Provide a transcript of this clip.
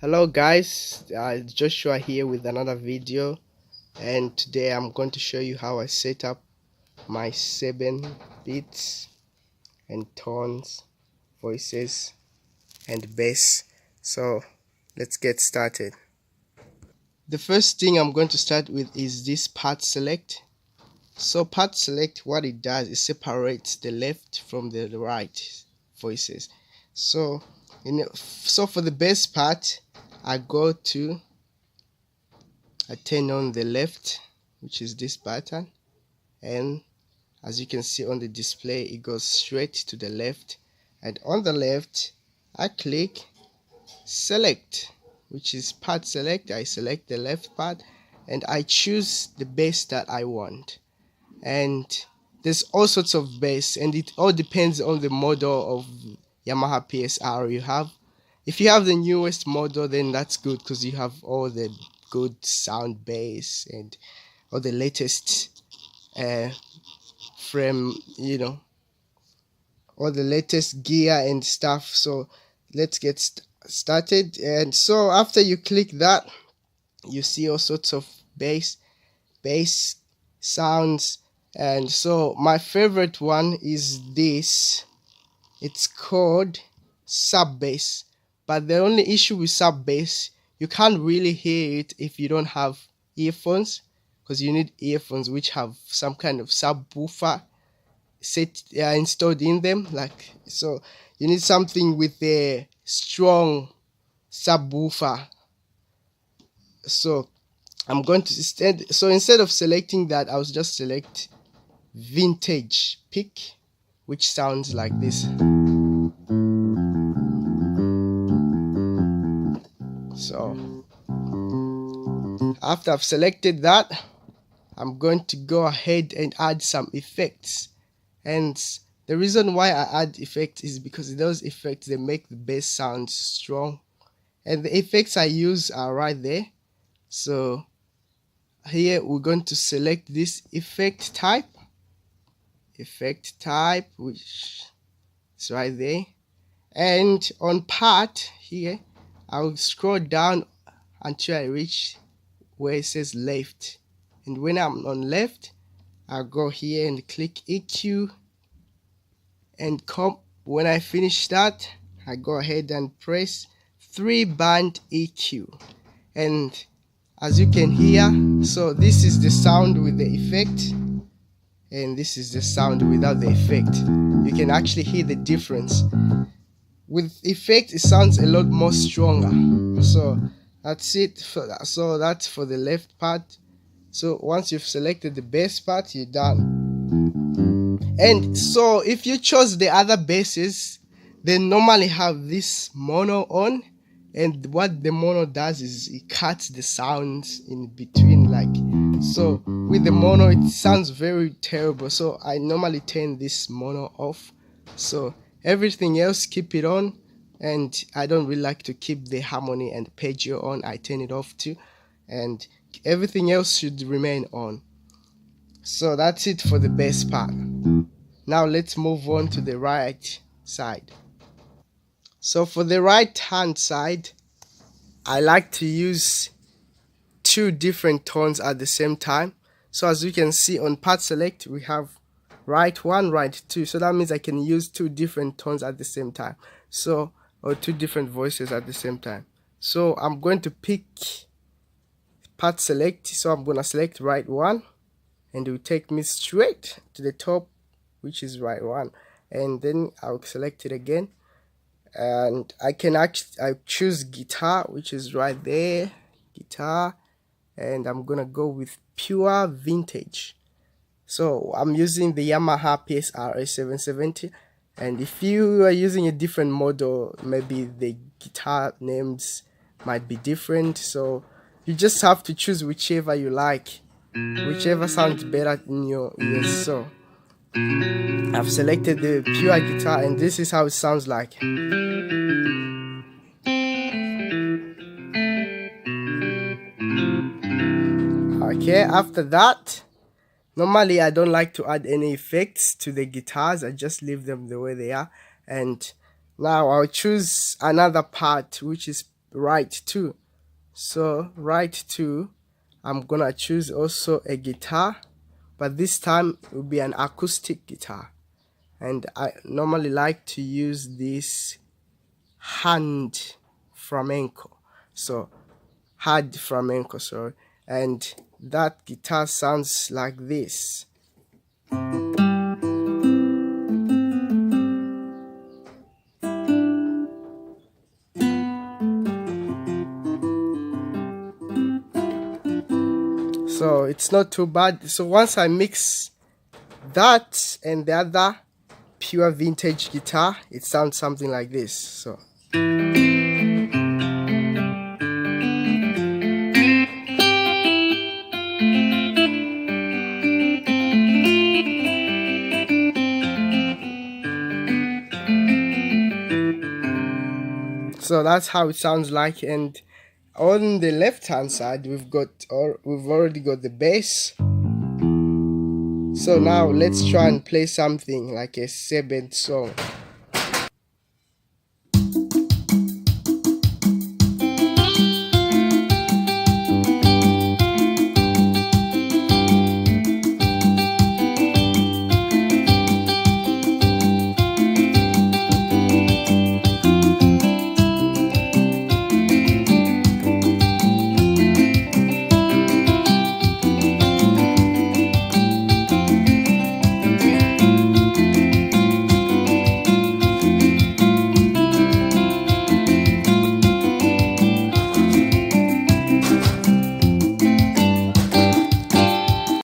Hello guys, Joshua here with another video, and today I'm going to show you how I set up my 7 beats and tones, voices and bass. So let's get started. The first thing I'm going to start with is this part select. So part select, what it does is separates the left from the right voices. So for the bass part, I turn on the left, which is this button, and as you can see on the display, it goes straight to the left. And on the left, I click select, which is part select. I select the left part and I choose the bass that I want. And there's all sorts of bass, and it all depends on the model of Yamaha PSR you have. If you have the newest model, then that's good because you have all the good sound bass and all the latest frame, all the latest gear and stuff. So let's get started. And so after you click that, you see all sorts of bass sounds. And so my favorite one is this. It's called sub bass. But the only issue with sub bass, you can't really hear it if you don't have earphones, because you need earphones which have some kind of subwoofer installed in them. So you need something with a strong subwoofer. So I'm going to instead of selecting that, I'll just select vintage pick, which sounds like this. So after I've selected that, I'm going to go ahead and add some effects. And the reason why I add effects is because those effects, they make the bass sound strong. And the effects I use are right there. So here we're going to select this effect type, which is right there. And on part here, I'll scroll down until I reach where it says left. And when I'm on left, I'll go here and click EQ and comp. When I finish that, I go ahead and press 3-band EQ. And as you can hear, so this is the sound with the effect, and this is the sound without the effect. You can actually hear the difference. With effect, it sounds a lot more stronger. So that's it for that. So that's for the left part. So once you've selected the bass part, you're done. And so if you chose the other basses, they normally have this mono on, and what the mono does is it cuts the sounds in between. So with the mono, it sounds very terrible. So I normally turn this mono off. So everything else, keep it on. And I don't really like to keep the harmony and arpeggio on. I turn it off too. And everything else should remain on. So that's it for the bass part. Now let's move on to the right side. So for the right hand side, I like to use 2 different tones at the same time. So as you can see on part select, we have right 1, right 2. So that means I can use 2 different tones at the same time. So, or 2 different voices at the same time. So I'm going to pick part select. So I'm going to select right 1, and it will take me straight to the top, which is right 1. And then I'll select it again. And I choose guitar, which is right there, guitar. And I'm going to go with pure vintage. So I'm using the Yamaha PSR 770. And if you are using a different model, maybe the guitar names might be different. So you just have to choose whichever you like, whichever sounds better in your ears. So I've selected the pure guitar, and this is how it sounds like. Okay, after that, normally I don't like to add any effects to the guitars. I just leave them the way they are. And now I'll choose another part, which is right 2. So right 2, I'm gonna choose also a guitar, but this time it will be an acoustic guitar, and I normally like to use this hand flamenco, so hard flamenco, sorry, and that guitar sounds like this. So it's not too bad. So once I mix that and the other pure vintage guitar, it sounds something like this. So that's how it sounds like. And on the left hand side, we've already got the bass. So now let's try and play something like a Sebene song.